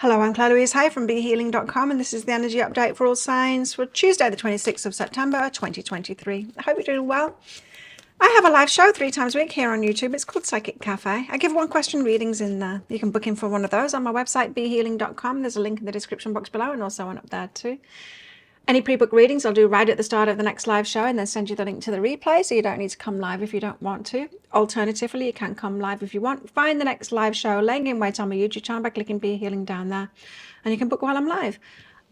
Hello, I'm Claire Louise Hay from BeHealing.com, and this is the energy update for all signs for Tuesday, the 26th of September, 2023. I hope you're doing well. I have a live show 3 times a week here on YouTube. It's called Psychic Cafe. I give 1-question readings in there. You can book in for one of those on my website, BeHealing.com. There's a link in the description box below and also one up there too. Any pre-book readings I'll do right at the start of the next live show and then send you the link to the replay, so you don't need to come live if you don't want to. Alternatively, you can come live if you want. Find the next live show laying in wait on my YouTube channel by clicking Be Healing down there, and you can book while I'm live.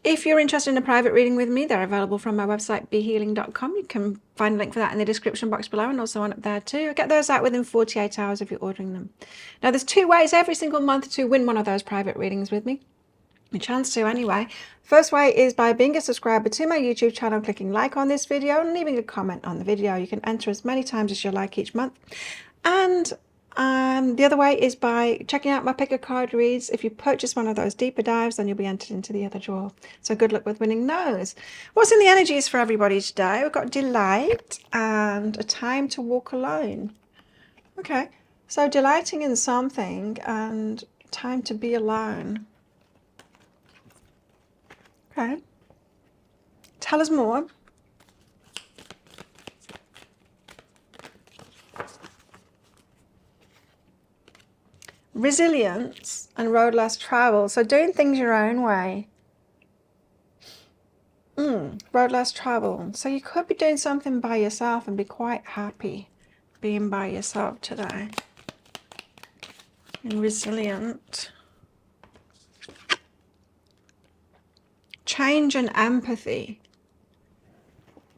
If you're interested in a private reading with me, they're available from my website, BeHealing.com. You can find a link for that in the description box below and also one up there too. I get those out within 48 hours if you're ordering them. Now, there's 2 ways every single month to win one of those private readings with me. A chance to anyway. First way is by being a subscriber to my YouTube channel, clicking like on this video and leaving a comment on the video. You can enter as many times as you like each month. And the other way is by checking out my pick a card reads. If you purchase one of those deeper dives, then you'll be entered into the other draw. So good luck with winning those. What's in the energies for everybody today? We've got delight and a time to walk alone. Okay, so delighting in something and time to be alone. Okay, tell us more. Resilience and road less travel. So doing things your own way. Road less travel. So you could be doing something by yourself and be quite happy being by yourself today. And resilient. Change and empathy.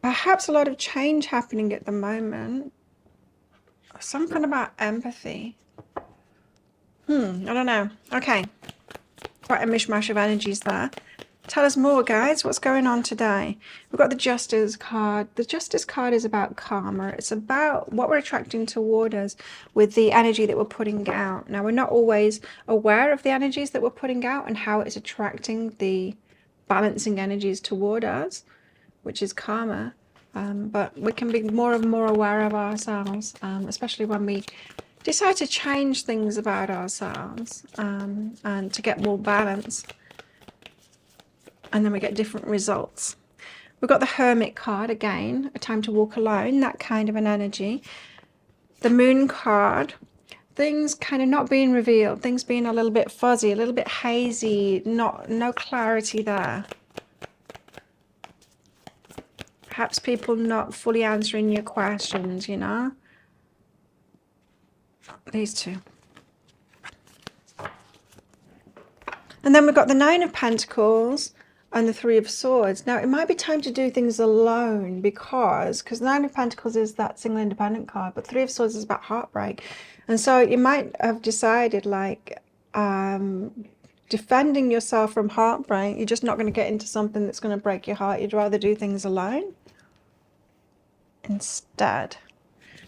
Perhaps a lot of change happening at the moment. Something about empathy. I don't know. Okay. Quite a mishmash of energies there. Tell us more, guys. What's going on today? We've got the Justice card. The Justice card is about karma. It's about what we're attracting toward us with the energy that we're putting out. Now, we're not always aware of the energies that we're putting out and how it's attracting the balancing energies toward us, which is karma. But we can be more and more aware of ourselves, especially when we decide to change things about ourselves and to get more balance. And then we get different results. We've got the Hermit card again, a time to walk alone, that kind of an energy. The Moon card, things kind of not being revealed, things being a little bit fuzzy, a little bit hazy, no clarity there. Perhaps people not fully answering your questions, you know. These two. And then we've got the Nine of Pentacles and the Three of Swords. Now, it might be time to do things alone because Nine of Pentacles is that single independent card, but Three of Swords is about heartbreak. And so you might have decided, like, defending yourself from heartbreak. You're just not going to get into something that's going to break your heart. You'd rather do things alone instead.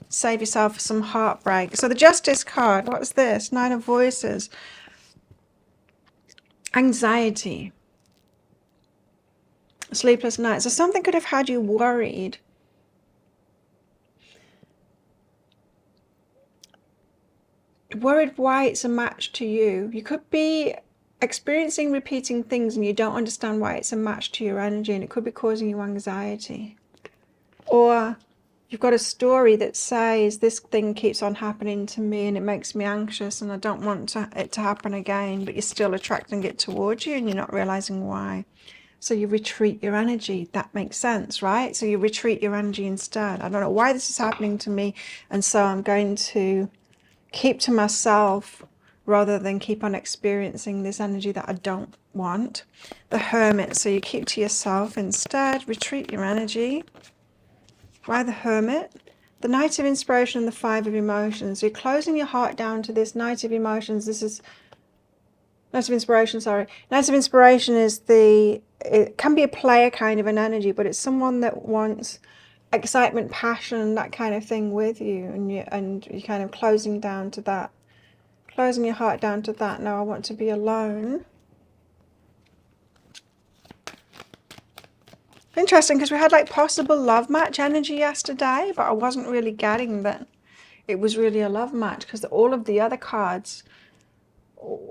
Save yourself some heartbreak. So the Justice card, what's this? Nine of Voices. Anxiety. Sleepless nights. So something could have had you worried. Worried why it's a match to you. You could be experiencing repeating things and you don't understand why it's a match to your energy, and it could be causing you anxiety. Or you've got a story that says this thing keeps on happening to me and it makes me anxious and I don't want it to happen again, but you're still attracting it towards you and you're not realizing why. So you retreat your energy. That makes sense, right? So you retreat your energy instead. I don't know why this is happening to me, and so I'm going to keep to myself rather than keep on experiencing this energy that I don't want. The Hermit. So you keep to yourself instead. Retreat your energy. Why the Hermit? The Knight of Inspiration and the Five of Emotions. You're closing your heart down to this Knight of Emotions. This is Knight of Inspiration, sorry. Knight of Inspiration is it can be a player kind of an energy, but it's someone that wants excitement, passion, that kind of thing with you, and you're kind of closing down to that. Closing your heart down to that. Now I want to be alone. Interesting, because we had like possible love match energy yesterday, but I wasn't really getting that it was really a love match, because all of the other cards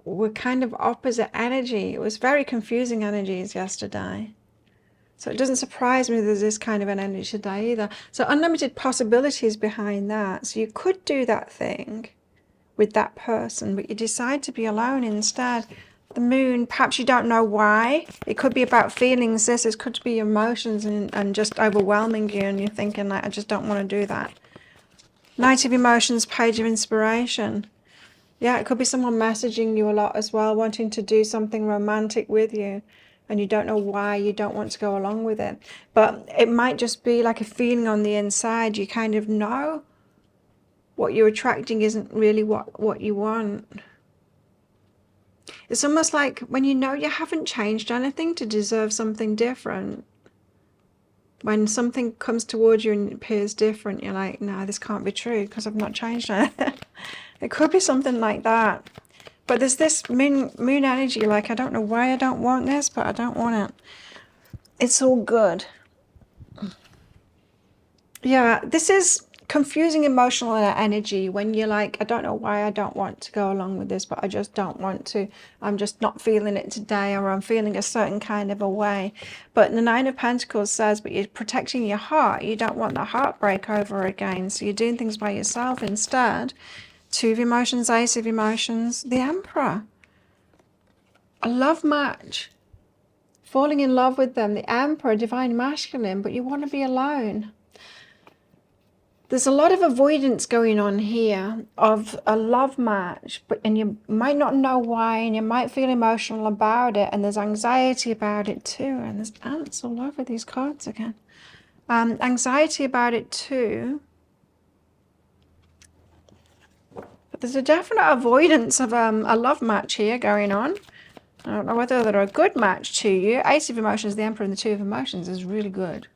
were kind of opposite energy. It was very confusing energies yesterday. So it doesn't surprise me there's this kind of an energy today either. So unlimited possibilities behind that. So you could do that thing with that person, but you decide to be alone instead. The moon, perhaps you don't know why. It could be about feelings. It could be emotions and just overwhelming you, and you're thinking, like, I just don't want to do that. Knight of Emotions, Page of Inspiration. Yeah, it could be someone messaging you a lot as well, wanting to do something romantic with you, and you don't know why you don't want to go along with it. But it might just be like a feeling on the inside. You kind of know what you're attracting isn't really what you want. It's almost like when you know you haven't changed anything to deserve something different. When something comes towards you and it appears different, you're like, no, this can't be true because I've not changed anything. It could be something like that. But there's this moon energy, like, I don't know why I don't want this, but I don't want it. It's all good. Yeah, this is confusing emotional energy when you're like, I don't know why I don't want to go along with this, but I just don't want to. I'm just not feeling it today, or I'm feeling a certain kind of a way. But the Nine of Pentacles says, but you're protecting your heart. You don't want the heartbreak over again. So you're doing things by yourself instead. Two of Emotions, Ace of Emotions, the Emperor. A love match. Falling in love with them, the Emperor, Divine Masculine, but you want to be alone. There's a lot of avoidance going on here of a love match, and you might not know why, and you might feel emotional about it, and there's anxiety about it too, and there's ants all over these cards again. Anxiety about it too. But there's a definite avoidance of a love match here going on. I don't know whether they're a good match to you. Ace of Emotions, the Emperor, and the Two of Emotions is really good.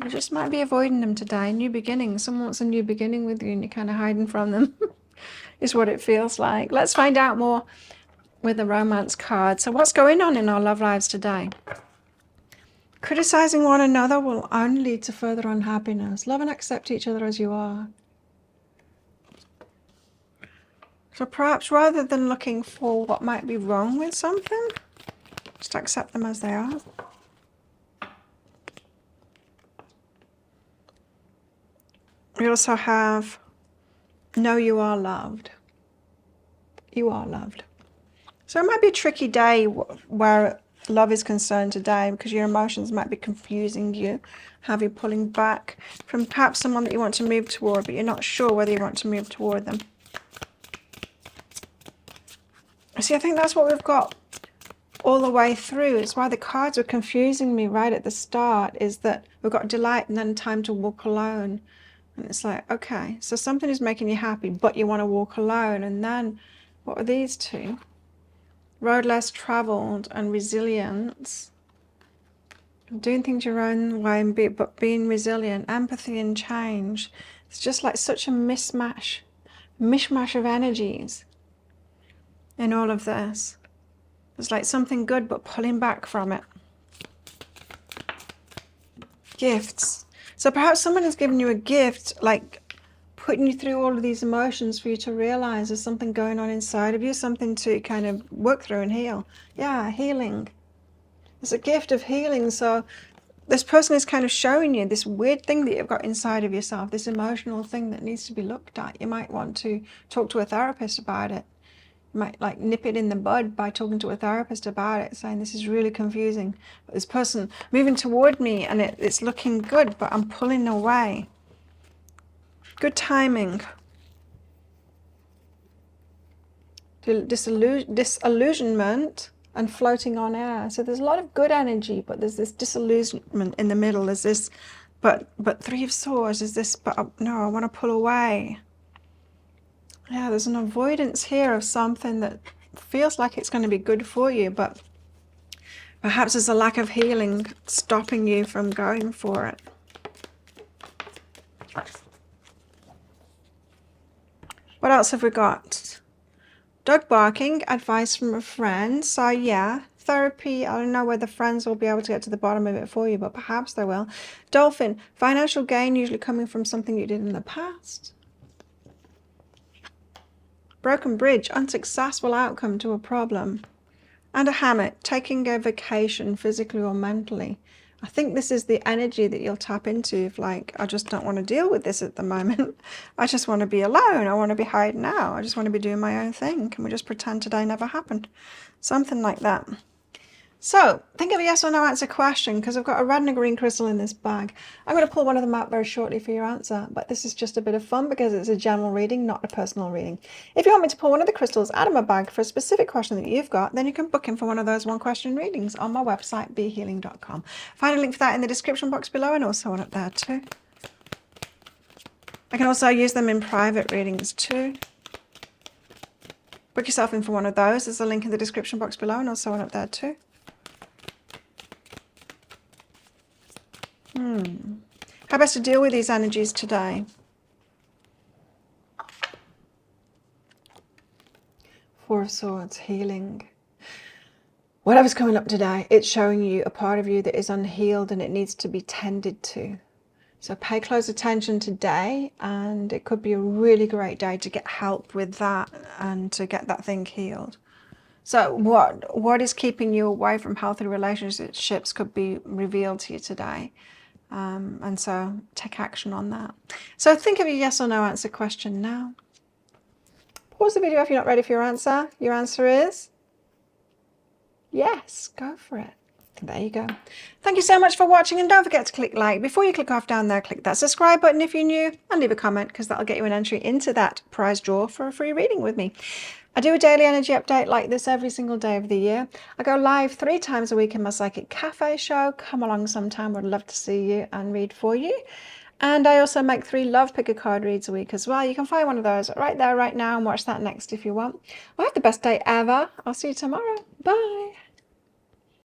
You just might be avoiding them today. New beginning. Someone wants a new beginning with you and you're kind of hiding from them. Is what it feels like. Let's find out more with the romance card. So what's going on in our love lives today? Criticizing one another will only lead to further unhappiness. Love and accept each other as you are. So perhaps rather than looking for what might be wrong with something, just accept them as they are. We also have, know you are loved. You are loved. So it might be a tricky day where love is concerned today, because your emotions might be confusing you, have you pulling back from perhaps someone that you want to move toward, but you're not sure whether you want to move toward them. See, I think that's what we've got all the way through. It's why the cards were confusing me right at the start, is that we've got delight and then time to walk alone. And it's like, okay, so something is making you happy, but you want to walk alone. And then, what are these two? Road less traveled and resilience. Doing things your own way, but being resilient. Empathy and change. It's just like such a mishmash of energies in all of this. It's like something good, but pulling back from it. Gifts. So perhaps someone has given you a gift, like putting you through all of these emotions for you to realize there's something going on inside of you, something to kind of work through and heal. Yeah, healing. It's a gift of healing. So this person is kind of showing you this weird thing that you've got inside of yourself, this emotional thing that needs to be looked at. You might want to talk to a therapist about it. You might like nip it in the bud by talking to a therapist about it, saying this is really confusing. But this person moving toward me and it's looking good, but I'm pulling away. Good timing. Disillusionment and floating on air. So there's a lot of good energy, but there's this disillusionment in the middle. There's this, but Three of Swords is this, but no, I want to pull away. Yeah, there's an avoidance here of something that feels like it's going to be good for you, but perhaps there's a lack of healing stopping you from going for it. What else have we got? Dog barking, advice from a friend. So yeah, therapy. I don't know whether friends will be able to get to the bottom of it for you, but perhaps they will. Dolphin, financial gain usually coming from something you did in the past. Broken bridge, unsuccessful outcome to a problem. And a hammock, taking a vacation physically or mentally. I think this is the energy that you'll tap into if, like, I just don't want to deal with this at the moment. I just want to be alone. I want to be hiding out. I just want to be doing my own thing. Can we just pretend today never happened? Something like that. So think of a yes or no answer question, because I've got a red and a green crystal in this bag. I'm going to pull one of them out very shortly for your answer, but this is just a bit of fun because it's a general reading, not a personal reading. If you want me to pull one of the crystals out of my bag for a specific question that you've got, then you can book in for one of those one question readings on my website, behealing.com. Find a link for that in the description box below, and also one up there too. I can also use them in private readings too. Book yourself in for one of those. There's a link in the description box below, and also one up there too. How best to deal with these energies today? Four of Swords, healing. Whatever's coming up today, it's showing you a part of you that is unhealed and it needs to be tended to. So pay close attention today, and it could be a really great day to get help with that and to get that thing healed. So what is keeping you away from healthy relationships could be revealed to you today. And so take action on that. So think of a yes or no answer question now. Pause the video if you're not ready for your answer. Your answer is yes, go for it. There you go. Thank you so much for watching, and don't forget to click like. Before you click off down there, click that subscribe button if you're new, and leave a comment, because that'll get you an entry into that prize draw for a free reading with me. I do a daily energy update like this every single day of the year. I go live 3 times a week in my Psychic Cafe show. Come along sometime. Would love to see you and read for you. And I also make 3 Love Picker card reads a week as well. You can find one of those right there, right now, and watch that next if you want. Well, have the best day ever. I'll see you tomorrow. Bye.